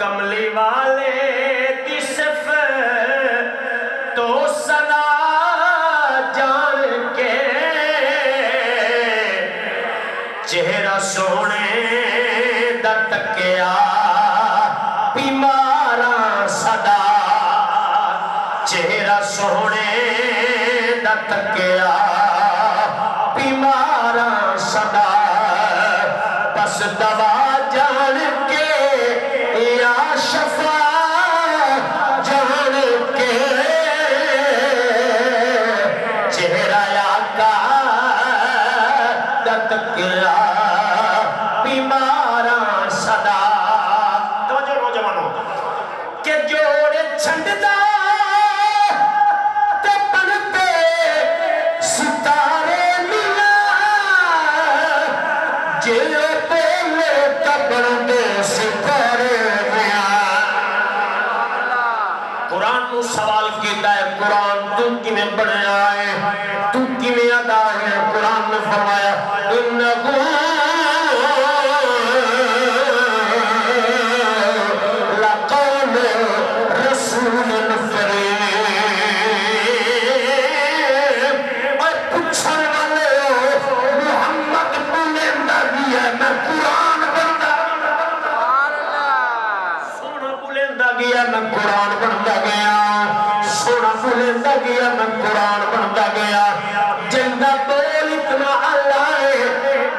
کملی والے دی صفت تو سنا جان کے چہرہ سونے دا تکیا بیماراں صدا چہرہ سونے دا تکیا بیماراں صدا بس دوا جان کے یا شفا جان کے چہرہ آقا دا تکیا بیماراں صدا توجہ نوجوانوں کہ جوڑے چھنڈدا تے بنتے ستارے ملا جیو پہلے تبڑتے ستارے میا قرآن نو سوال کیتا ہے قرآن تو کیویں بنیا ہے تو کیویں ادا ہے قرآن نے فرمایا انہو لقول رسول کریم اور پوچھن والے محمد بولیندا گیا میں قرآن بندا سونا بولیندا گیا میں قرآن بندا گیا سونا بولیندا گیا میں قرآن بندا گیا جنگا بول اتنا اللہ ہے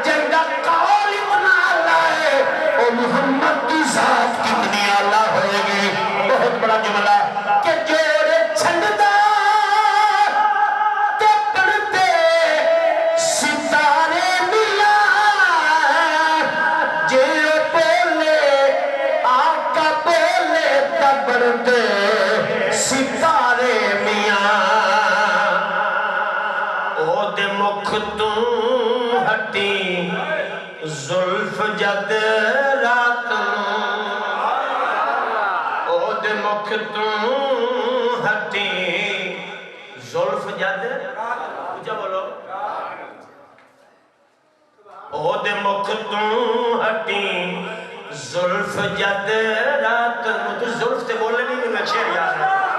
جنگا قول اتنا اللہ ہے اور محمد کی ذات کتنی اللہ ہوئے گی بہت بڑا جملہ کہ جوڑے چھنڈدا تے پڑھتے ستارے ملا جیو بولے آقا بولے تبڑتے ستارے میاں او دے مکھ تو ہٹی زلف جد رات او دے مکھ تو ہٹی زلف جد کچھ بولو او دے مکھ تو ہٹی زلف جد رات تو زلف تے بولے نہیں میں شعر یاد ہے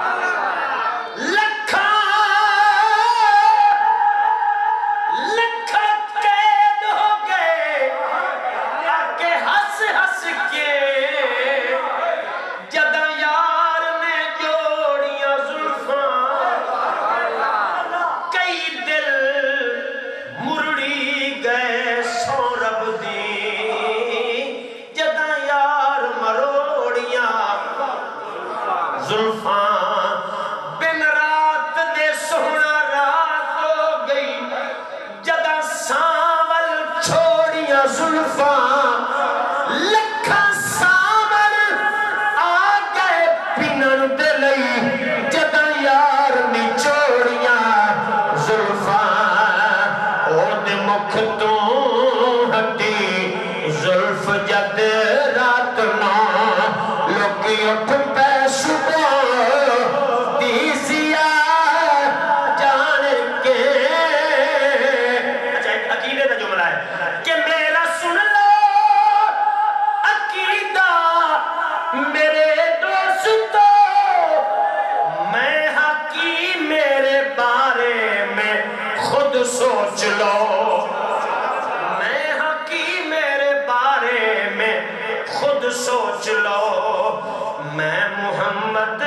سوچ لو میں حقی میرے بارے میں خود سوچ لو میں محمد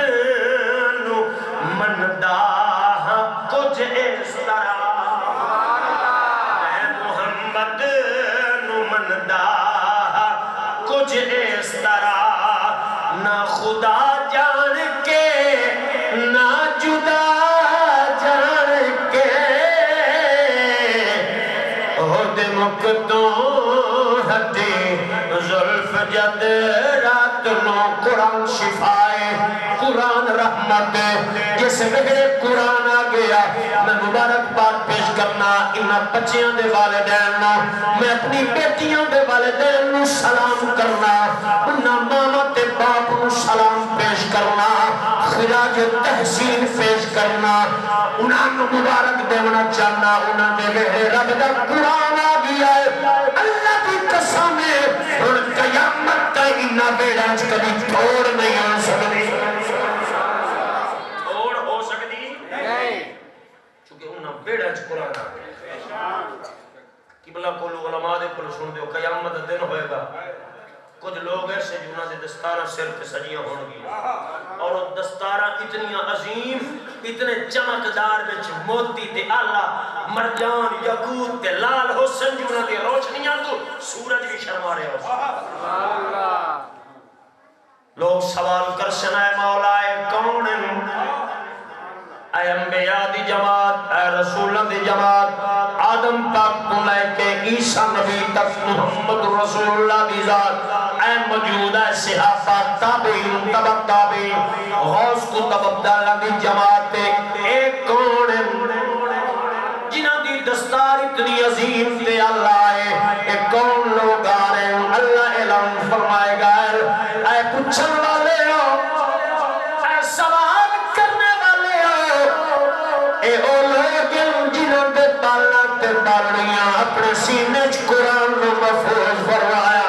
نو مندا ہاں کچھ اس طرح میں محمد نو مندا ہاں کچھ اس طرح نہ خدا جان کے نہ جدا مکتوں ہٹی زلف جد رات نو قرآن شفائے قرآن رحمت جس میرے قرآن آ گیا میں مبارک بات پیش کرنا انہاں بچیاں دے والدین نو میں اپنی بیٹیاں دے والدین نو سلام کرنا انہاں ماما تے باپ نو سلام پیش کرنا خراج تحسین پیش کرنا انہاں نو مبارک دیونا چاہنا انہاں دے میرے رب دا قرآن آ گیا ہے اللہ کی قسم ہے اور قیامت تک انہاں بیڑاں کبھی توڑ نہیں ہو سکتی چونکہ انہاں بیڑا قرآن آ گئے قبلہ کولو علماء دے کولو سن دیو قیامت دن ہوئے گا کچھ لوگ ایسے جنہاں دے دستاراں سر پہ سجیاں ہون گی اور دستاراں اتنی عظیم اتنے چمکدار وچ موتی تے آلہ مرجان یاقوت تے لال حسن جنہاں دی روشنیاں تو سورج بھی شرما رہے ہو لوگ سوال کر سنائے مولا اے کون ہیں اے انبیاء دی جماعت اے رسولہ دی جماعت آدم پاک کو لے کے عیسیٰ نبی تک محمد رسول اللہ دی ذات اے موجود ہے صحابہ تابعین تبع تابعین غوث کو تبع اللہ دی جماعت ایک کون ہے جنہاں دی دستار اتنی عظیم تے اللہ ہے ایک کون لوگ آ رہے ہیں اللہ اعلان فرمائے گا اے پوچھن والے ہو اے سوال کرنے والے ہو اے او لوگ جنہوں دے پالنا تے پالنیاں اپنے سینے چ قرآن کو محفوظ فرمایا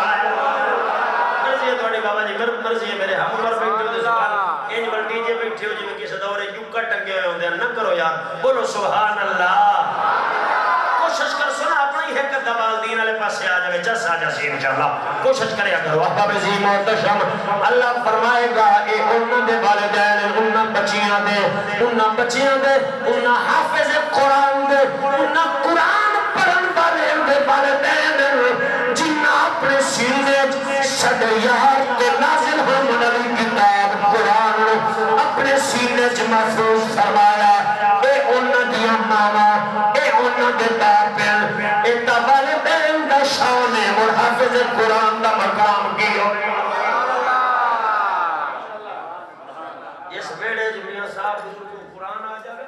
مرضی ہے تھوڑی بابا جی مرضی ہے میرے ہم پر بیٹھے ہو سبحان انج ول ڈی جے بیٹھے ہو جویں کسی دورے یوکا ٹنگے ہوئے ہوندے نہ کرو یار بولو سبحان اللہ کوشش کر سنا اپنا ہی حق دبال دین والے پاسے آ جائے جس آ جاسی انشاءاللہ کوشش کریا کرو احباب عظیم محتشم اللہ فرمائے گا اے انہاں دے والدین انہاں بچیاں دے انہاں حافظ قرآن دے انہاں قرآن پڑھن والے دے والدین جنہاں اپنے سینے شریعت تے نازل ہونے والی کتاب قرآن اپنے سینے چ محفوظ فرمایا اے انہاں دیاں ماواں اے انہاں دے باپ اے تا والدین دا شان ہے اور حافظ قرآن دا مقام کی ہوئے جس بیڑے جو میاں صاحب بزرگوں قرآن آ جائے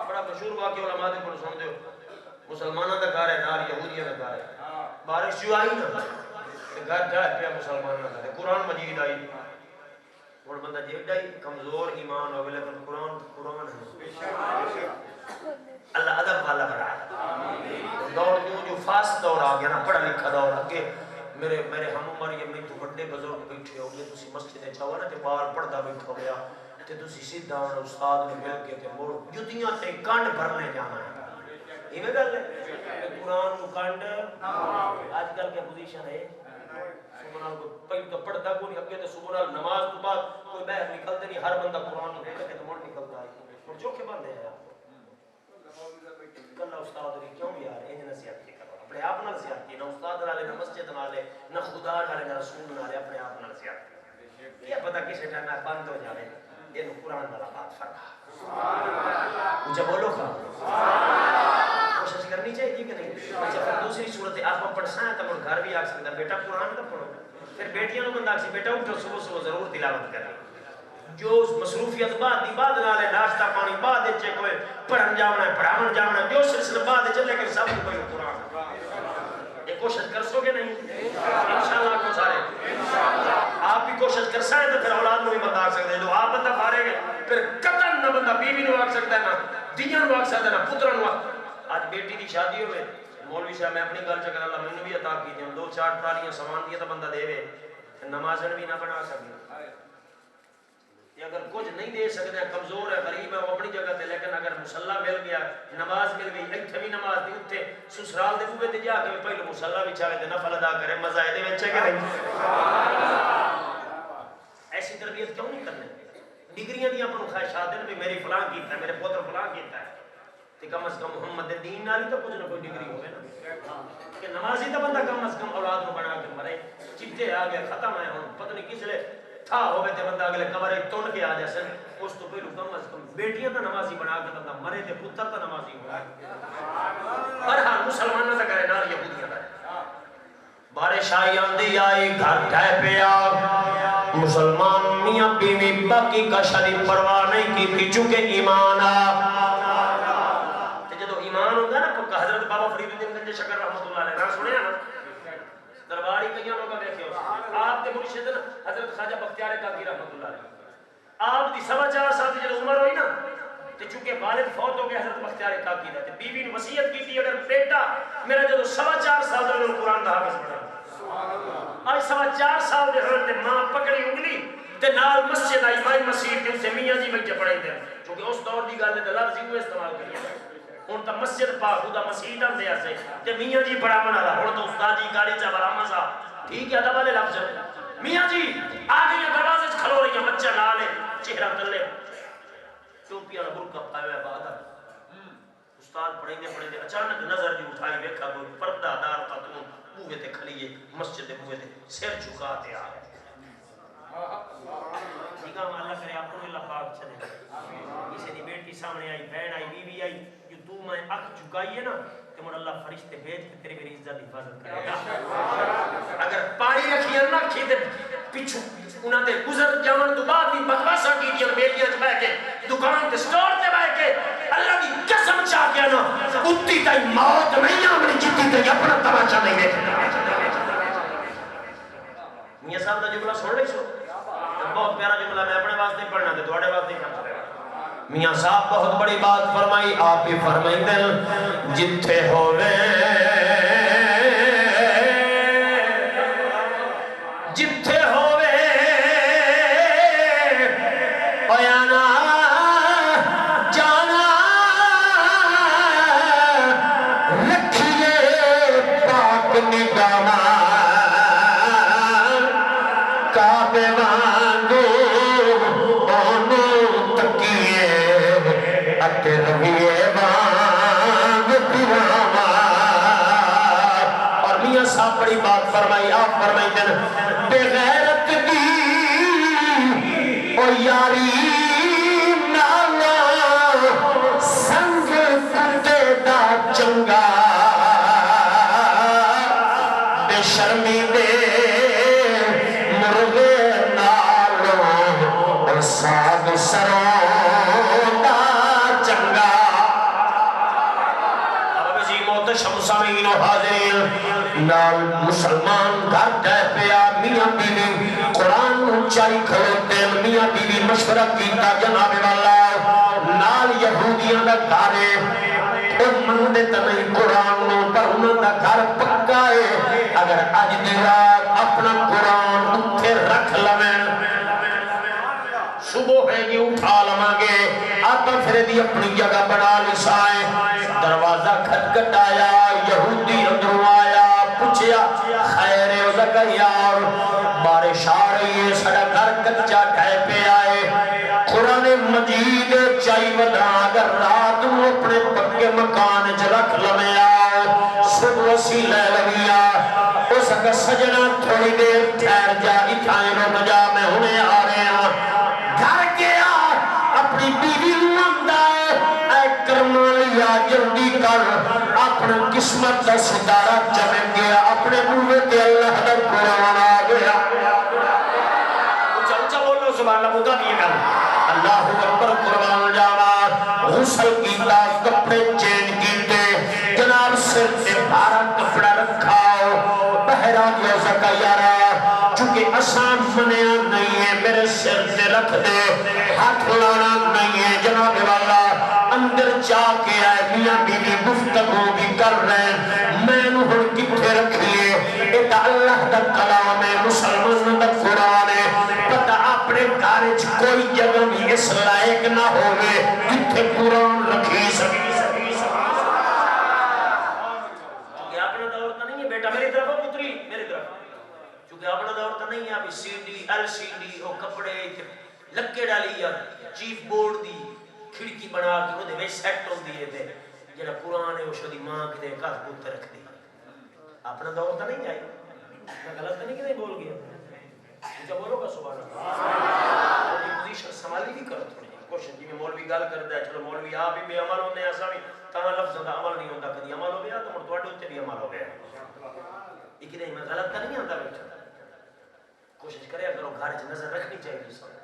بڑا مشہور واقعہ علماء دے کو سن دیو مسلمانوں دا گھر ہے نار یہودیاں دا گھر ہے بارش جو آئی نا گھر جائے پیا مسلمانوں دا قرآن مجید آئی اور بندہ جیڑا ہی کمزور ایمان ہو لیکن قرآن ہے اللہ ادب والا بنا دور جو فاسٹ دور آ گیا نا پڑھا لکھا دور آ گیا میرے ہم عمر یہ میں تو بڑے بزرگ بیٹھے ہو گئے تسی مسجد چاہو نا کہ بال پڑھدا بیٹھا ہو گیا تے تسی سیدھا ہونا استاد نے مل کے تے موڑ جتیاں تے کانڈ بھرنے جانا ہے ایویں گل ہے قرآن کو کانڈ آج کل کے پوزیشن ہے صبح کو پہلے تو پڑھدا کو نہیں اگے تے صبح نماز تو بعد کوئی باہر نکلتے نہیں ہر بندہ قرآن کو دیکھ کے موڑ نکلتا ہے اور جو کہ بندے ہیں کلا استاد نے کیوں یار انج نصیحت کی کرو اپنے آپ نال نصیحت کی نہ استاد نال نہ مسجد نال نہ خدا نال نہ رسول نال اپنے آپ نال نصیحت کیا پتہ کسے ٹائم بند ہو جائے یہ قرآن والا بات فرما سبحان اللہ مجھے بولو کا کوشش کرنی چاہیے کہ نہیں اچھا پھر دوسری صورت آپ پڑھ سائیں تو گھر بھی آ سکتا بیٹا قرآن نہ پڑھو پھر بیٹیاں نو بندہ آکسی بیٹا اٹھو صبح صبح ضرور تلاوت کریں جو مصروفیت بعد دی بعد نالے ناشتہ پانی بعد چے کوئی پڑھن جاونا ہے پڑھاون جاونا ہے جو سلسلہ بعد چلے لیکن سب کو کوئی قرآن یہ کوشش کر سو گے نہیں انشاءاللہ کو سارے آپ بھی کوشش کر سائیں تو پھر اولاد کو بھی بندہ آگ سکتے ہیں جو آپ بندہ پھارے گے پھر قطن نہ بندہ بیوی نو آگ سکتا ہے نہ دیاں نو آگ سکتا ہے نہ پترہ نو آگ آج بیٹی دی شادی ہوئے مولوی صاحب میں اپنی گل چکر اللہ میں بھی عطا کی دیں 2-4 ٹرالیاں سامان دیا تو بندہ دے وے نمازن بھی نہ بنا سکتے اگر کچھ نہیں دے سکتے ہیں کمزور ہے غریب ہے وہ اپنی جگہ تے لیکن اگر مصلی مل گیا نماز مل گئی ایتھے بھی نماز دی اٹھے سسرال دے بوے تے جا کے پہلے مصلی وچھاوے تے نفل ادا کرے مزہ دے وچ ہے کہ نہیں ایسی تربیت کیوں نہیں کرنے ڈگریاں دی اپن خواہشات ہیں بھی میری فلاں کیتا ہے میرے پوتر فلاں کیتا ہے تے کم از کم محمد دین نال تو کچھ نہ کوئی ڈگری ہوے نا کہ نمازی تو بندہ کم از کم اولاد نو بنا کے مرے چٹے آ گئے ختم ہے ہن پتہ نہیں کس لے تھا ہوئے تے بندہ اگلے کمرے تون کے آ جیسے اس تو پہلو کم از کم بیٹیاں تو نمازی بنا کے بندہ مرے تے پتر تو نمازی ہو پر ہاں مسلمانوں سے کرے نار یہودیاں دا بارش آئی آندھی آئی گھر ٹھہ پیا مسلمان میاں بیوی باقی کا شریف پرواہ نہیں کی تھی چونکہ ایمان جدو ایمان ہوگا نا پکا حضرت بابا فرید الدین گنج شکر رحمت اللہ علیہ سنے نا درباری کئیوں لوگا دیکھے آپ کے مرشد حضرت خواجہ بختیار کاکی رحمت اللہ علیہ آپ دی 4.5 سال کی جب عمر ہوئی نا تو چونکہ والد فوت ہو گئے حضرت بختیار کاکی رہتے بیوی نے وصیت کی تھی اگر بیٹا میرا جب 4.5 سال دا انہوں قرآن دا حافظ بنا آج 4.25 سال دے ہوئے تے ماں پکڑی انگلی تے نال مسجد آئی بائی مسجد تے میاں جی بیٹھے پڑھیں دے کیونکہ اس دور دی گل ہے تے لفظ ہی استعمال کریے ہن تا مسجد پاک خدا مسجد آندے اسے تے میاں جی پڑھاون والا ہن تو استاد جی گاڑی چا بڑا مزہ ٹھیک ہے ادب والے لفظ میاں جی آ گئی دروازے وچ کھلو رہی ہیں بچہ نال ہے چہرہ تلے ٹوپی والا برقع پایا ہوا بادر استاد پڑھیں دے اچانک نظر دی اٹھائی ویکھا کوئی پردہ دار خاتون بوئے تے کھڑی ہے مسجد دے بوئے تے سر جھکا تے آ ٹھیک ہے اللہ کرے آپ کو اللہ پاک چلے کسی دی بیٹی سامنے آئی بہن آئی بیوی آئی جو تو میں اکھ جھکائی ہے نا کہ من اللہ فرشتے بھیج کے تیری میری عزت حفاظت کرے گا اگر پانی رکھی ہے نا کھیتے پیچھو انہاں تے گزر جاون تو بعد بھی بکواسا کی دیا بیلیاں چ بیٹھ کے دکان تے سٹور تے بیٹھ کے اللہ کی قسم چاہ کے نا اتی تائی موت نہیں آمنی جتی تے اپنا تماشا نہیں دیکھنا میاں صاحب دا جملہ سن رہی سو بہت پیارا جملہ میں اپنے واسطے پڑھنا تے تواڈے واسطے کرنا میاں صاحب بہت بڑی بات فرمائی آپ ہی فرمائی دل جتھے ہووے جتھے ہووے پیانا جانا رکھیے پاک نگاہ کعبے وانگو اونوں تکیے اتے رویے وانگ پیراما اور میاں صاحب بڑی بات فرمائی آپ فرمائی دن بے غیرت دی او یاری نالا سنگ کتے دا چنگا بے شرمی دے مرغے نالو ساگ سروں دا چنگا اب جی محتشم سامعین و حاضرین نال مسلمان گھر دے پیا میاں بیوی قرآن اونچائی کھڑوتے میاں بیوی مشورہ کیتا جناب والا نال یہودیاں دا گھارے ان مندے تنہی قرآن نو پر انہوں دا گھر پکا ہے اگر آج دی رات اپنا قرآن اتھے رکھ لمن صبح ہے کہ اٹھا لمانگے آتا پھر دی اپنی جگہ بنا لسائے دروازہ کھٹکٹ آیا یہودی اندروں آیا پوچھیا خیر زکریہ بارش آ رہی ہے سڑا گھر کچا ڈھائے پہ آئے قرآن مجید چائی ودرا اگر رات میں اپنے پکے مکان چ رکھ لمے آئے صبح سی لے لگیا اس کا سجنہ تھوڑی دیر ٹھہر جا اٹھائیں رک جا میں انہیں آ رہے ہیں گھر گیا اپنی بیوی مندہ اے کرمالیا جلدی کر اپنے قسمت کا ستارہ چمک گیا اپنے موے کے اللہ در قرآن آ گیا اچھا بولو سبحان اللہ مدہ نہیں کر اللہ اکبر قرآن جاوا غسل کیتا کپڑے چین کیتے جناب سر سے بارہ کپڑا رکھاؤ بہرہ دیا زکیارہ چونکہ آسان منیا نہیں ہے میرے سر سے رکھ دے ہاتھ لانا نہیں ہے جناب والا اندر جا کے آئے میاں بیوی گفتگو بھی کر رہے ہیں میں نو ہن کتھے رکھیے ایتا اللہ دا کلام ہے مسلمان دا قرآن ہے پتہ اپنے کارج کوئی جگہ بھی اس لائق نہ ہوئے جتھے قرآن رکھی سکی چونکہ اپنا دور تا نہیں ہے بیٹا میری طرف ہو پتری میری طرف چونکہ اپنا دور تا نہیں ہے ابھی C D L C D O کپڑے لکے ڈالی یا چیف بورڈ دی کھڑکی بنا کے وہ دے وے سیٹ ہوں دیئے تھے جنہا قرآن ہے وہ شدی ماں کے دے کاف بوتے رکھ دی اپنا دور تا نہیں آئی میں غلط نہیں کہ نہیں بول گیا مجھے بولو گا سبحان اللہ اور یہ پوزیشن سمالی بھی کرو تھوڑی کوشن جی میں مولوی گال کر دیا چلو مولوی آپ بھی بے عمل ہونے ہیں ایسا بھی تاہاں لفظ دا عمل نہیں ہوتا کدی عمل ہو گیا تو مرتوڑ ہوتے بھی عمل ہو گیا ایک نہیں میں غلط تا نہیں آتا بیٹھا کوشش کرے اگر وہ گھر چ نظر رکھنی چاہیے سب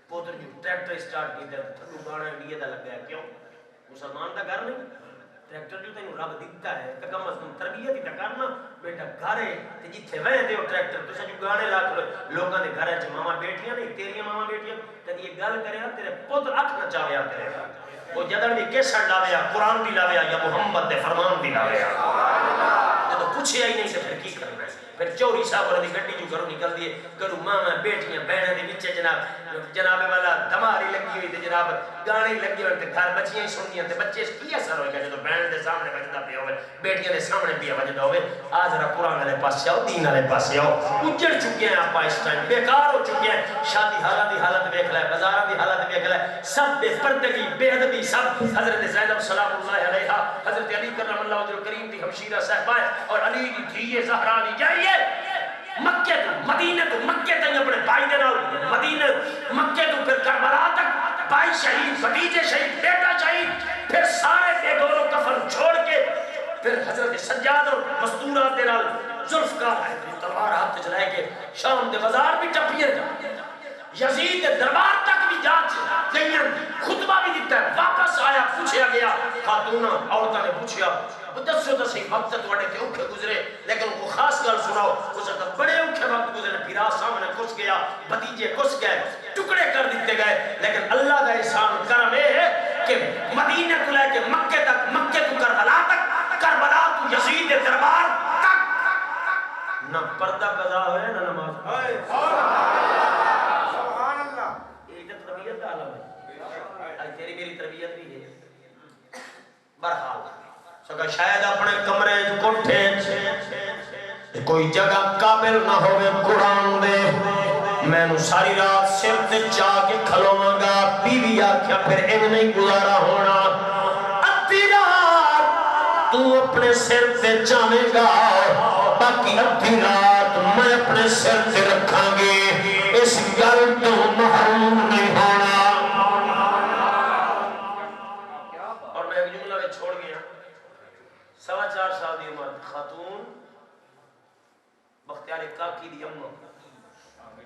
پوتر جو ٹریکٹر سٹارٹ کی دے تھلو گانا انڈیا دا لگ گیا کیوں مسلمان دا گھر نہیں ٹریکٹر جو تینوں رب دیتا ہے کہ کم از کم تربیت ہی کرنا بیٹا گھر ہے تے جتھے وے دے ٹریکٹر تو جو گانے لا کے لوکاں دے گھر وچ ماما بیٹیاں نہیں تیریاں ماما بیٹیاں تے یہ گل کریا تیرے پتر اکھ نہ چاویا تیرے وہ جدن بھی کیسٹ لاویا قرآن بھی لاویا یا محمد دے فرمان بھی لاویا تے تو پوچھیا ہی نہیں سے پھر کی کرنا ہے پھر چوری صاحب والی گڈی جو گھروں نکل دیے گھروں ماں بیٹیاں بہنیں دے وچ جناب والا دماری لگی ہوئی تے جناب گانے لگے ہوئے تے گھر بچیاں ہی سننیاں تے بچے کی اثر ہوئے گا جدوں بہن دے سامنے بجدا پیا ہوئے بیٹیاں دے سامنے پیا بجدا ہوئے آ ذرا قرآن والے پاسے آؤ دین والے پاسے آؤ اجڑ چکے ہیں آپ اس ٹائم بیکار ہو چکے ہیں شادی حالات دی حالت دیکھ لے بازاراں دی حالت دیکھ لے سب بے پردگی بے ادبی سب حضرت زینب سلام اللہ علیہا حضرت علی کرم اللہ وجہ کریم دی ہمشیرہ صاحبہ اور علی دی دھی زہرا دی جائیے مکے تو مدینے تو مکے تک اپنے بھائی دے نال مدینے مکے تو پھر کربلا تک بھائی شہید بھتیجے شہید بیٹا شہید پھر سارے بے گور و کفن چھوڑ کے پھر حضرت سجاد اور مستورات دے نال ذوالفقار ہے تلوار ہاتھ چلائے کے شام دے بازار بھی ٹپیے یزید دے دربار تک بھی جانچ گئیں خطبہ بھی دیتا ہے واپس آیا پوچھیا گیا خاتونہ عورتوں نے پوچھیا دسو تو صحیح وقت تھوڑے تے اوکھے گزرے لیکن کو خاص گل سناؤ اس وقت بڑے اوکھے وقت گزرے پھرا سامنے کس گیا بھتیجے کس گئے ٹکڑے کر دیتے گئے لیکن اللہ کا احسان کرم ہے کہ مدینے کو لے کے مکے تک مکے تو کربلا تو یزید کے دربار تک نہ پردہ قضا ہوئے نہ نماز سبحان اللہ یہ جو تربیت کا عالم ہے تیری میری تربیت بھی ہے برحال سکا شاید اپنے کمرے کوٹھے کوئی جگہ قابل نہ ہوئے قرآن دے میں نو ساری رات سر تے چاہ کے کھلوں گا بیوی آکھیا پھر ان نہیں گزارا ہونا ادھی رات تو اپنے سر تے چاہے گا باقی ادھی رات میں اپنے سر تے رکھاں گے اس گل تو محروم نہیں ہونا اور میں ایک جملہ میں چھوڑ گیا 4.25 سال دی عمر خاتون بختیار کاکی دی اماں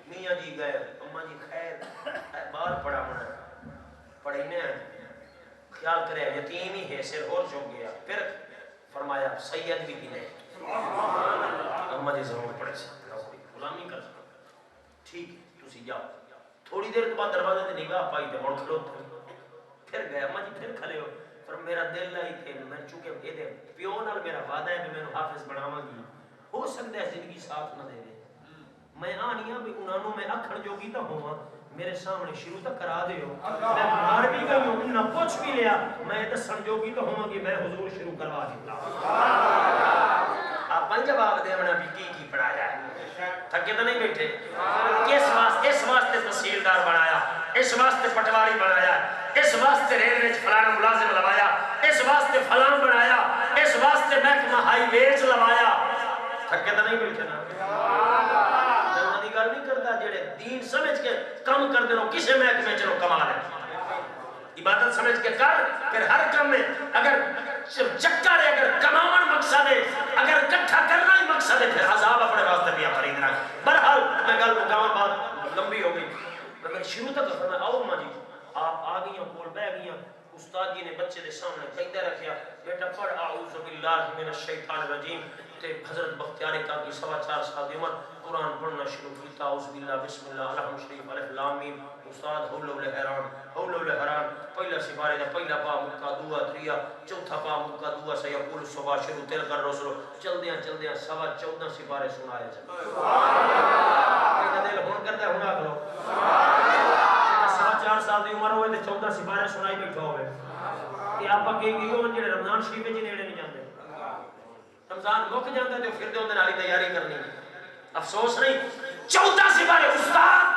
میاں جی گئے اماں جی خیر بار پڑھا ہونا پڑھینے خیال کرے یتیم ہی ہے سر اور چوک گیا پھر فرمایا سید بھی نہیں اماں جی ضرور پڑھے سکتا غلامی کر سکتا ٹھیک ہے تسی جاؤ تھوڑی دیر بعد دروازے تے نگاہ پائی تے مڑ کھلوتے پھر گئے اماں جی پھر کھلے ہو پر میرا دل نہیں تھے میں چونکہ یہ دے پیو نال میرا وعدہ ہے کہ میں حافظ بناواں گی ہو سکتا ہے زندگی ساتھ نہ دے دے میں آنیاں بھی انہوں میں اکھڑ جوگی تو ہوا میرے سامنے شروع تک کرا دے ہو میں مار بھی گئی ہوں انہوں پوچھ بھی لیا میں دسن جوگی تو ہوا کہ میں حضور شروع کروا دیتا آپ پنج جواب دے ہمیں بھی کی پڑھایا ہے تھکے تو نہیں بیٹھے اس واسطے تحصیلدار بنایا اس واسطے پٹواری بنایا اس واسطے ریلوے فلانا ملازم لوایا اس واسطے فلان بنایا اس واسطے محکمہ ہائی ویز لوایا تھکے تو نہیں بیٹھے نا گل نہیں کرتا جڑے دین سمجھ کے کم کر دینا کسے محکمے چلو کمال ہے عبادت سمجھ کے کر پھر ہر کم میں اگر چکر ہے اگر کماون مقصد ہے اگر اکٹھا کرنا ہی مقصد ہے پھر عذاب اپنے واسطے بھی خریدنا بہرحال میں گل مقام بات لمبی ہو گئی میں شروع تک فرمایا آؤ ماں جی آپ آ گئی کول بیٹھ گئی استاد جی نے بچے دے سامنے قاعدہ رکھیا بیٹا پڑھ اعوذ باللہ من الشیطان الرجیم تے حضرت بختیار کاکی 4.25 سال دی عمر قرآن پڑھنا شروع کیتا اعوذ باللہ بسم اللہ الرحمن شریف الف لام میم استاد حول حیران پہلا سپارے دا پہلا پا مکہ دعا تریا چوتھا پا مکہ دعا سیقول صبح شروع تل کر رسول چلدیاں 14.25 سپارے سنائے چل سبحان اللہ دل ہون کرتا ہے ہن اگلو سبحان 4 سال دی عمر ہوئے تے 14 سپارے سنائی بیٹھا ہوئے کہ آپ کہیں گے وہ جڑے رمضان شریف وچ نیڑے نہیں جاندے رمضان مک جاتا تے پھر دے اون نال تیاری کرنی افسوس نہیں 14 سپارے استاد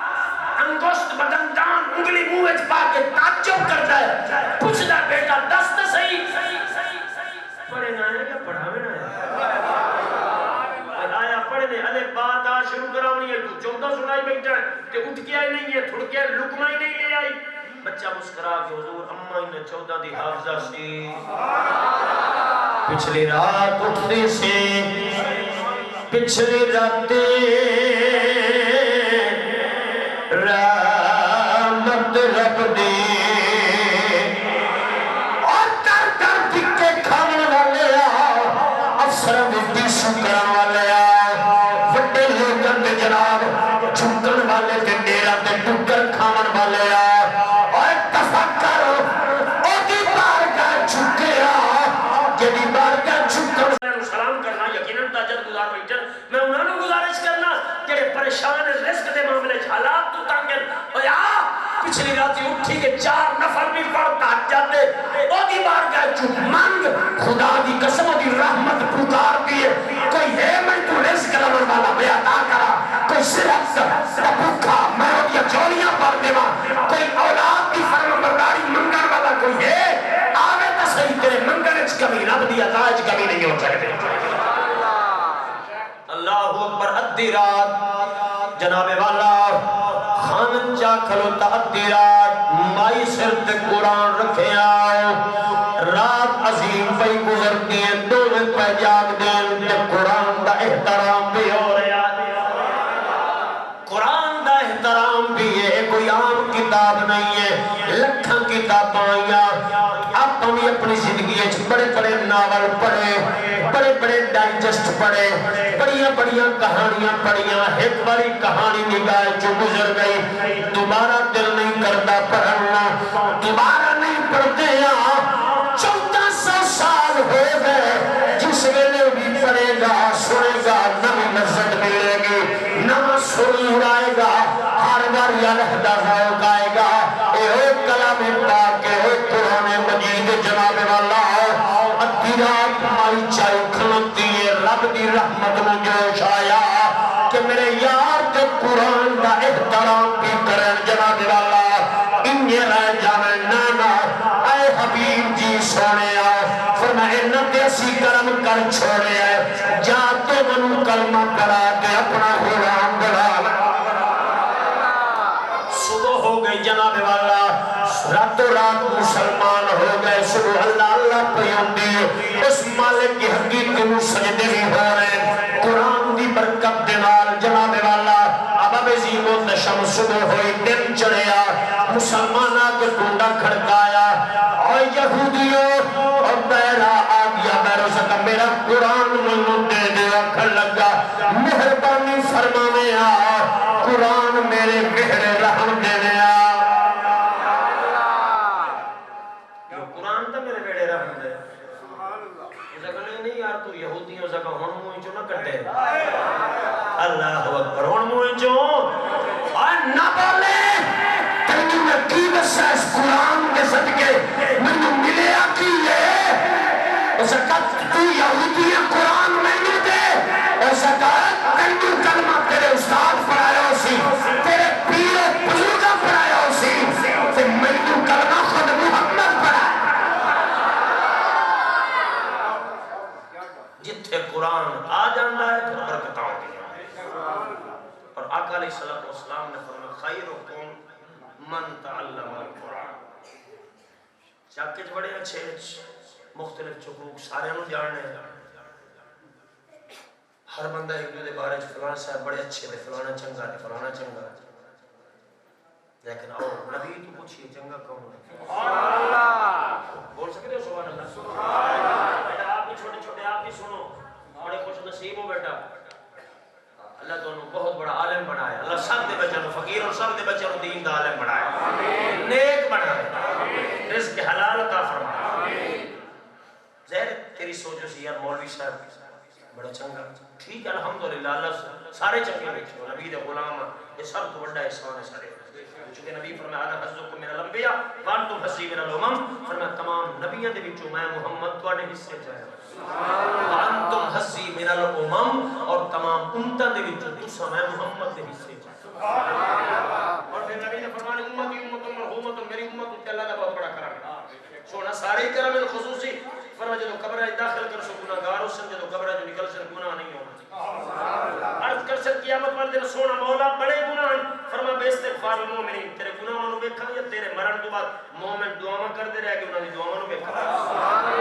انگشت بدن دان انگلی منہ وچ پا کے تعجب کرتا ہے پوچھدا بیٹا دس تے صحیح پڑھے نہ ہے کہ پڑھاوے نہ ہے آیا پڑھے نے الف با تا شروع کراونی ہے تو 14 سنائی بیٹھا ہے تے اٹھ کے آئی نہیں ہے تھڑ کے لقمہ ہی نہیں لے آئی بچہ مسکرا کے حضور اماں نے 14 دی حافظہ سی پچھلی رات اٹھنے سے پچھلی رات رحمت رب دی اور کر کر دکھے کھانے والے افسر بھی شکر والے وڈے لوگوں کے جناب جھکن والے کے ڈیرا تے ٹکر کھاون والے اور تفکر اودی بارگاہ جھکیا جدی بارگاہ جھکن سلام کرنا یقیناً تاجر گزار بیٹھن میں انہوں نے گزارش کرنا کہ پریشان رزق دے معاملے حالات تو تنگن او یا پچھلی راتی اٹھی کہ 4 نفر بھی پڑھتا جاتے او دی بار گئے چوب منگ خدا دی قسم دی رحمت پکار دیئے کوئی ہے میں تو رزق لمن والا بے عطا کرا کوئی صرف کا بھوکا میں وہ دیا جوڑیاں پڑھ دیوا کوئی اولاد کی فرم برداری منگن والا کوئی ہے آوے تا صحیح تیرے منگن اچ کمی رب دی عطا اچ کمی نہیں ہو سکتے اللہ اکبر ادھی رات جناب والا خانن جا کھلوتا ادھی رات مائی سر تے قرآن رکھے آؤ رات عظیم پہ گزرتی ہیں دونوں پہ جاگ دیں تے قرآن دا احترام بھی ہو رہا قرآن دا احترام بھی ہے کوئی عام کتاب نہیں ہے لکھاں کتاب آئیا آپ ہمیں اپنی زندگی بڑے بڑے ناول پڑھے بڑے بڑے ڈائجسٹ پڑھے بڑیاں بڑیاں کہانیاں پڑھیاں ایک باری کہانی نگاہ جو گزر گئی دوبارہ دل نہیں کرتا پڑھنا دوبارہ نہیں پڑھتے ہیں 1400 سال ہو گئے جس ویلے بھی پڑھے گا سنے گا نمی نظر ملے گی نہ سنی اڑائے گا ہر بار یا لہدہ ذوق آئے گا اے کلام پاک اے قرآن مجید جناب والا ادھی رات مائی چائی کھلتی ہے رب دی رحمت میں جوش آیا کہ میرے یار تے قرآن دا احترام بھی کرن جناب والا انہیں رہ جانے نانا اے حبیب جی سونے آئے فرمائے نتیسی کرم کر چھوڑے آئے جا تو منو کلمہ کرا کے اپنا غلام بڑھا صبح ہو گئی جناب والا رات و رات مسلمان ہو گئے صبح اللہ اللہ پیوندی اس مالک کی حقیقت میں سجدے بھی ہو رہے قرآن دی برکت دنال جناب والا اب عظیم و نشم صبح ہوئی دن چڑھیا مسلمانہ کے ڈونڈا کھڑکایا اور یہودیوں اور بیرہ آگیا بیرہ سکا میرا قرآن میں دے دے اکھر لگا مہربانی فرمانے آ قرآن میرے مہر رحم دینے آ قرآن تا میرے بیڑے رحم دے اسے کہنے نہیں یار تو یہودیوں سے کہا ہون موئی جو نہ کرتے اللہ اکبر ہون موئی جو اور نہ بولے تیجو میں کی بسا اس قرآن کے صدقے میں نے ملے آکی ہے اسے کہا تو یہودی قرآن میں نہیں دے اسے کہا تیجو کلمہ تیرے استاد پڑھایا اسی تیرے پیر و بزرگا پڑھایا اسی تے میں نے کلمہ خود محمد پڑھایا جتھے قرآن آ جاندہ ہے پھر برکتہ ہوتی ہے اور آقا علیہ السلام نے فرمایا خیرکم من تعلم القرآن چاکچ بڑے اچھے مختلف چکوک سارے انہوں جاننے ہر بندہ ایک دو دے بارے فلانا صاحب بڑے اچھے دے فلانا چنگا دے فلانا چنگا لیکن آؤ نبی تو پوچھئے چنگا کون ہے بول سکتے ہو سبحان اللہ بیٹا آپ بھی چھوٹے چھوٹے آپ بھی سنو بڑے خوش نصیب ہو بیٹا اللہ تو انہوں بہت بڑا عالم بنایا اللہ سب دے بچنوں فقیر اور سب دے بچنوں دین دا عالم بنایا نیک بنایا رزق حلال عطا فرمایا زہر تیری سوچو سی یار مولوی صاحب بڑا چنگا ٹھیک ہے الحمدللہ اللہ سارے چنگے بیٹھے نبی دے غلام یہ سب تو بڑا احسان ہے سارے چونکہ نبی فرمایا انا حظکم من الانبیاء وانتم حظی من الامم فرمایا تمام نبیوں دے وچوں میں محمد تواڈے حصے چاہیا وانتم حظی من الامم اور تمام امتاں دے وچوں تساں میں محمد دے حصے چاہیا اور پھر نبی نے فرمایا امتی امت مرحومت میری امت تے اللہ دا بہت بڑا کرم سونا سارے کرم الخصوصی فرمایا جدو قبرہ داخل کر سو گناہگار اس جدو قبرہ جو نکل سن گناہ نہیں ہونا عرض کر سن قیامت والے دن سونا مولا بڑے گناہ فرما بے استغفار المومنین تیرے گناہ منو بیکھا یا تیرے مرن تو بعد مومن دعا کر دے رہے گی انہوں نے دعا منو بیکھا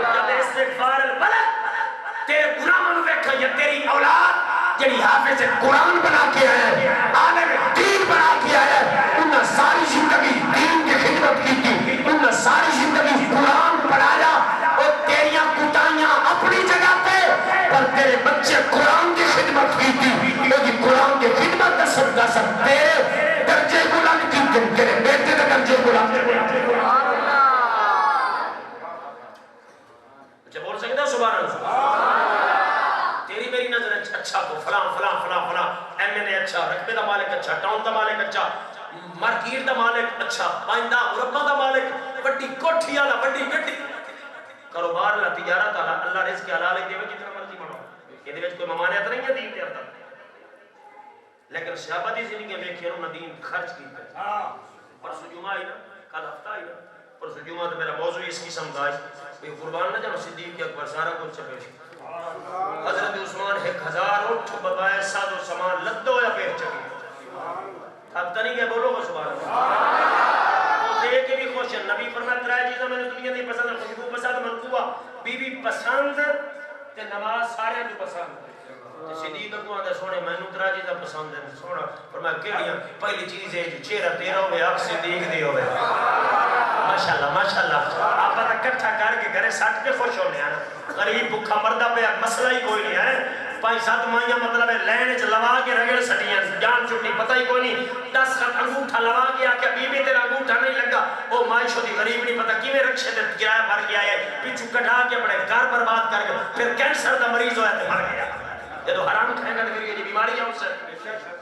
یا بے استغفار الولد تیرے گناہ منو بیکھا یا تیری اولاد جنہی حافظ قرآن بنا کے آئے عالم دین بنا کے آئے انہوں ساری زندگی دین کی خدمت کی تھی انہوں ساری زندگی قرآن پڑھایا اور تیریاں کتائیاں اپنی جگہ پہ پر تیرے بچے قرآن کی خدمت کی تھی لیکن قرآن کی خدمت دسر دسر تیرے درجے بلند کی تھی تیرے بیٹے کا درجے بلند اچھا بول سکتا سبحان اللہ تیری میری نظر اچھا تو فلاں فلاں فلاں فلاں ایم این اے اچھا، رقبے دا مالک اچھا، ٹاؤن دا مالک اچھا، مارکیٹ دا مالک اچھا، پائندہ مربع دا مالک، بڑی کوٹھی والا، بڑی گڈی، کاروبار والا، تجارت والا، اللہ رزق حلال دے جتنا مرضی بنو، یہ وچ کوئی ممانعت نہیں ہے دین دے اندر. لیکن صحابہ دی زندگی میں کھیروں نہ دین خرچ کیتا ہے. پرسوں جمعہ آئی نا، کل ہفتہ آئی نا، پرسوں جمعہ تو میرا موضوع اس قسم کا ہے قربان نہ جاؤ صدیق اکبر سارا کچھ چپے. حضرت عثمان 1000 اٹھ ببائے ساد و سامان لدو یا پیر چکی اب تو نہیں کہ بولو گا سبحان اللہ. وہ دے کے بھی خوش ہے. نبی فرمایا ترائے چیزیں میں نے دنیا نہیں پسند، خوشبو پسند، منقوبہ بی بی پسند تے نماز سارے جو پسند. صدیق کو آدھا سونے میں نترا چیزیں پسند ہے سونا فرمایا کیڑیاں پہلی چیز ہے جو چہرہ تیرا ہوئے آنکھ صدیق دی ہوئے. ماشاءاللہ ماشاءاللہ. آپ پتہ کٹھا کر کے گھرے سٹ کے خوش ہونے ہیں نا. غریب بھکھا مردہ پہ مسئلہ ہی کوئی نہیں ہے. 5-7 ماہیاں مطلب ہے لین چ لوا کے رگڑ سٹیاں جان چھٹی پتہ ہی کوئی نہیں. 10 خط انگوٹھا لوا کے آکے بی بی تیرا انگوٹھا نہیں لگا وہ مائش ہوتی غریب نہیں پتہ کیویں رکشے تے کرایہ بھر کے آیا پیچھو کٹا کے اپنے گھر برباد کر کے پھر کینسر دا مریض ہویا تے مر گیا. یہ تو حرام کھائیں گا تو یہ بیماری ہے اس سے.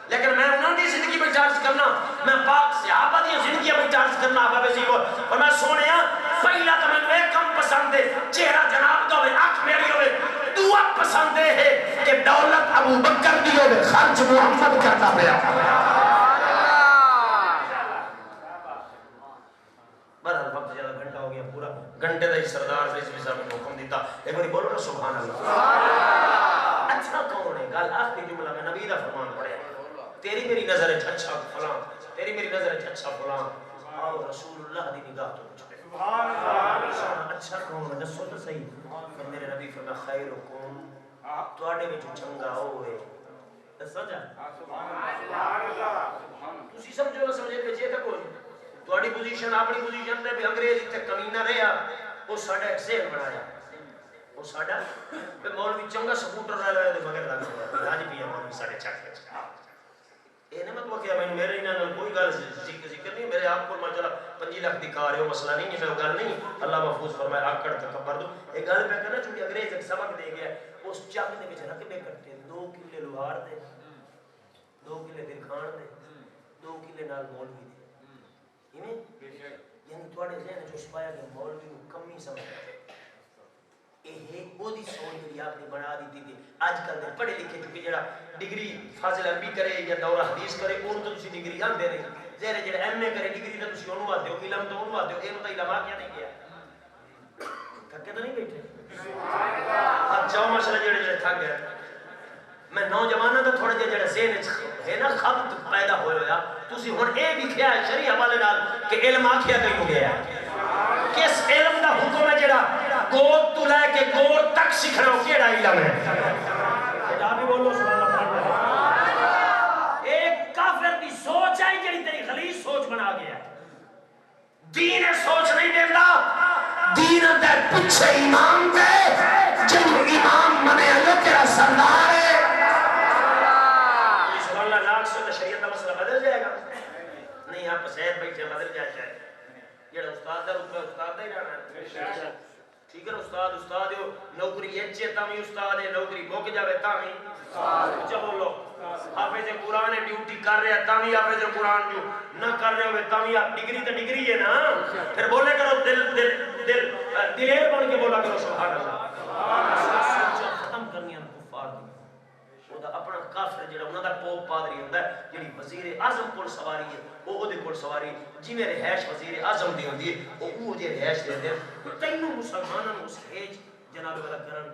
لیکن میں انہوں کی زندگی میں چارج کرنا، میں پاک صحابہ دی زندگی میں چارج کرنا آپ بے زیب اور میں سونے ہاں پہلا تو میں ایک کم پسند ہے چہرہ جناب کا ہوئے آنکھ میری ہوئے. دعا پسند ہے کہ دولت ابو بکر دی ہوئے خرچ محمد کرتا پیا. برحال وقت زیادہ گھنٹہ ہو گیا پورا گھنٹے دا ہی سردار سے اس بھی صاحب نے حکم دیتا. ایک باری بولو نا سبحان اللہ. اچھا کون ہے؟ گل آخری جملہ میں نبی دا فرمان پڑھے تیری میری نظر ہے اچھا فلان، تیری میری نظر ہے اچھا فلان. آؤ رسول اللہ دی نگاہ تو پوچھتے اچھا کون ہے دسو تو صحیح. پھر میرے نبی فرمایا خیرکم تواڈے وچ چنگا ہوئے. دسو جا تسی سمجھو نہ سمجھے تے جے تے کوئی تواڈی پوزیشن اپنی پوزیشن تے بھی انگریز تے کمینہ رہیا وہ ساڈا ایک ذہن بنایا وہ ساڈا پہ مولوی چنگا سپورٹر رہ لے مگر لگ گیا راج پیا مولوی ساڈے چک اے نہ مطلب کہ میں میرے انہاں کوئی گل ذکر نہیں میرے آپ کو ماشاءاللہ 5 لاکھ دکھا رہے ہو مسئلہ نہیں ہے میں گل نہیں اللہ محفوظ فرمائے آکڑ تکبر دو. ایک گل پہ کرنا چونکہ انگریز ایک سبق دے گیا اس چک دے وچ رقبے کرتے ہیں 2 کلے لوہار دے 2 کلے درخان دے 2 کلے نال مولوی دے ایویں یعنی تواڈے ذہن وچ چھپایا گیا مولوی کو کمی سمجھدا وہ دی سوچ دی آپ نے بنا دی تھی. آج کل دے پڑھے لکھے چکے جڑا ڈگری فاضل عربی کرے یا دورہ حدیث کرے اون تو تسی ڈگری آن دے رہے زیرے جڑا ایم اے کرے ڈگری تو تسی اونوں آتے ہو علم تو اونوں آتے ہو اے تو علم کیا نہیں کیا تھکے تو نہیں بیٹھے. اب جاؤ ماشاءاللہ جڑے جڑے تھک گئے میں نوجواناں دا تھوڑا جڑا ذہن ہے نا خبط پیدا ہویا تسی ہن اے بھی کھیا شریع حوالے نال کہ علم آکھیا کہیں ہو گیا کس علم دا حکم ہے جڑا گور تو لے کے گور تک سکھنا ہو کیڑا علم ہے جا بھی بولو سبحان اللہ. ایک کافر دی سوچ ہے جڑی تیری غلیظ سوچ بنا گیا. دین سوچ نہیں دیتا دین دے پیچھے امام دے جب امام منے اللہ تیرا سردار ہے سبحان اللہ. لاکھ سے شریعت کا مسئلہ بدل جائے گا نہیں آپ سید بیٹھے بدل جائے جائے جڑا استاد دا رتبہ استاد دا ہی رہنا ہے ٹھیک ہے استاد استاد ہو نوکری اچھے تاویں استاد ہے نوکری مک جاوے تاویں اچھا بولو حافظ قرآن ڈیوٹی کر رہے ہیں تاویں حافظ قرآن جو نہ کر رہے ہوئے تاویں آپ ڈگری تو ڈگری ہے نا پھر بولے کرو دلیر بن کے بولا کرو سبحان اللہ. ختم کرنی ہے کفار دی اپنا کافر جڑا انہاں دا پوپ پادری ہوندا ہے جڑی وزیر اعظم کول سواری ہے او دے کول سواری جی میرے رہائش وزیر اعظم دی ہوندی ہے او جے رہائش دے دے تینوں مسلماناں نوں اس ایج جناب والا کرن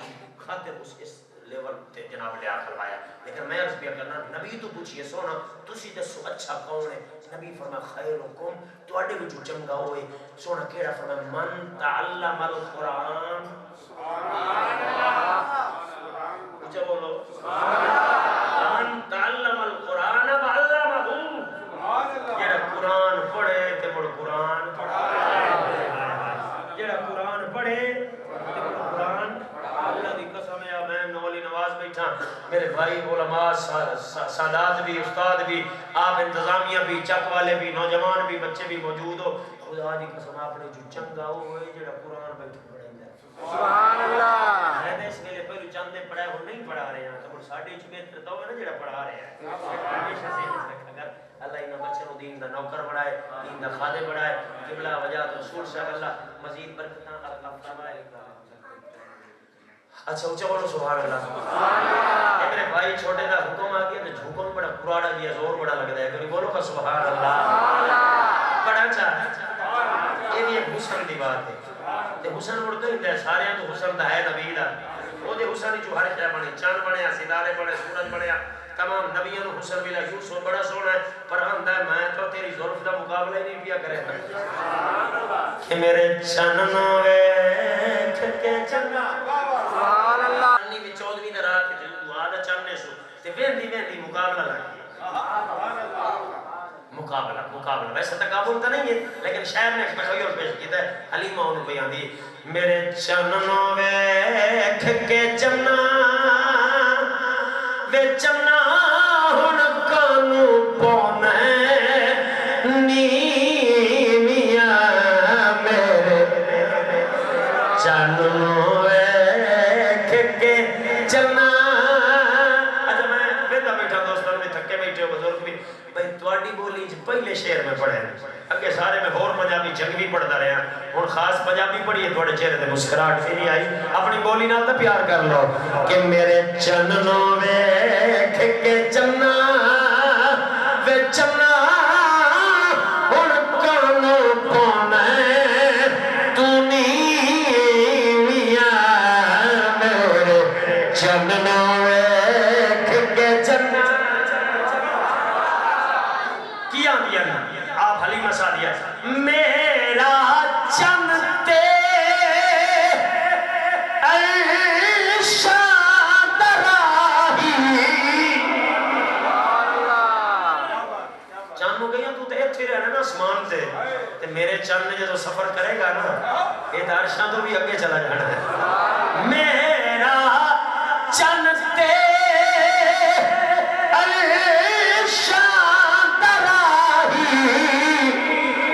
خاطر اس لیول تے جناب لیا کروایا. لیکن میں عرض کرنا نبی تو پوچھئے سونا تسی دسو اچھا کون ہے. نبی فرمایا خیرکم تواڈے وچوں چنگا ہوئے سونا کیڑا فرمایا من تعلم القرآن سبحان اللہ اچھا بولو من تعلم القرآن وعلمہ جڑا قرآن پڑھے تے مڑ قرآن جڑا قرآن پڑھے تے مڑ قرآن اللہ دی قسم ہے میں نولی نواز بیٹھا میرے بھائی علماء سادات بھی استاد بھی آپ انتظامیہ بھی چک والے بھی نوجوان بھی بچے بھی موجود ہو خدا دی قسم آپ نے جو چنگا ہوئے جڑا قرآن بیٹھا پڑھیں گے سبحان اللہ میں اس ویلے پہلو چاندے پڑھائے ہوں نہیں پڑھا رہے ہیں تو ساڑھے چمیر پھر تو ہے نا جڑا پڑھا رہے ہیں ہمیشہ سے اگر اللہ انہاں بچوں کو دین دا نوکر بڑھائے دین دا خادم بڑھائے قبلہ وجہ رسول صلی اللہ مزید برکتاں عطا فرمائے اچھا اونچا بولو سبحان اللہ میرے بھائی چھوٹے دا حکم آ گیا تو حکم بڑا قراڑا بھی ہے زور بڑا لگتا ہے کوئی بولو کا سبحان اللہ بڑا اچھا یہ بھی ایک حسن دی بات ہے تے حسن مڑتا ہی ہے سارے تو حسن دا ہے نبی دا وہ دے حسن جو ہر شے بنے چاند بنیا ستارے بنے سورج بنیا تمام نبیوں کو حسن ملا یوسف بڑا سونا ہے پر آندا ہے میں تو تیری زلف دا مقابلہ ہی نہیں کیا کرے کہ میرے چنن ویکھ کے چنگا سبحان اللہ چننی وچ 14ویں رات تے دعا دا چننے سو تے ویندی ویندی مقابلہ لگ گیا مقابلہ ویسے تقابل تو نہیں ہے لیکن شاعر نے ایک تخیل پیش کیتا ہے حلیمہ انہوں بیان دی میرے چننوں ویکھ کے چنا وے چنا ہن کانو پونے نیویاں میرے چننوں ویکھ کے چنا اچھا میں بیٹھا بیٹھا دوستان میں تھکے بیٹھے ہو بزرگ بھی بھئی تواڈی بولی پہلے شعر میں پڑھے اگے سارے میں اور پنجابی جنگ بھی پڑھتا رہا ہوں خاص پنجابی پڑھی ہے تھوڑے چہرے تے مسکراہٹ پھری آئی اپنی بولی نال تے پیار کر لو کہ میرے چننوں ویکھ کے چنا وے چنا ہن کانو پونے تو نیویاں میرے چننوں ویکھ کے چنا کیا دیا نا آپ حلیمہ سعدیہ میرا چنتے ارشاد راہی چانو گئی تو تے ایتھے رہنا نا اسمان تے میرے چند جو سفر کرے گا نا یہ دارشاں تو بھی اگے چلا جانا ہے میرا چنتے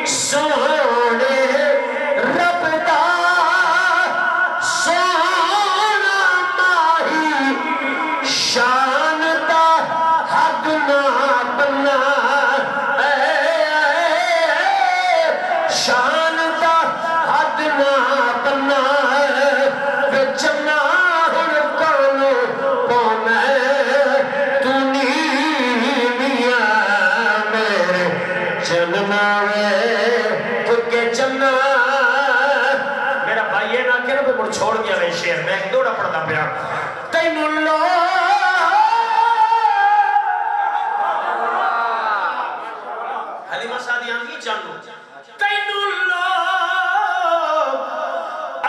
سونے رب دا سونا ماہی شان دا حد نہ بنا شان دا حد نہ بنا وچنا ہن کانو پونے تو نیویاں میرے چننا چنا میرا بھائی یہ نہ کہ نا کوئی چھوڑ گیا میں شعر میں ایک دوڑا پڑھتا پیا تینوں لو حلیمہ سعدیہ کی چانو تینوں لو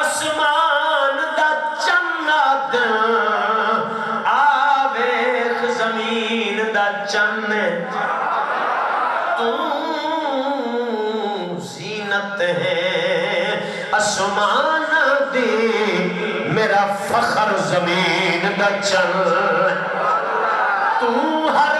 اسمان دا چنا داں آویخ زمین دا چن ہے اسمان دی میرا فخر زمین دا چن تو ہر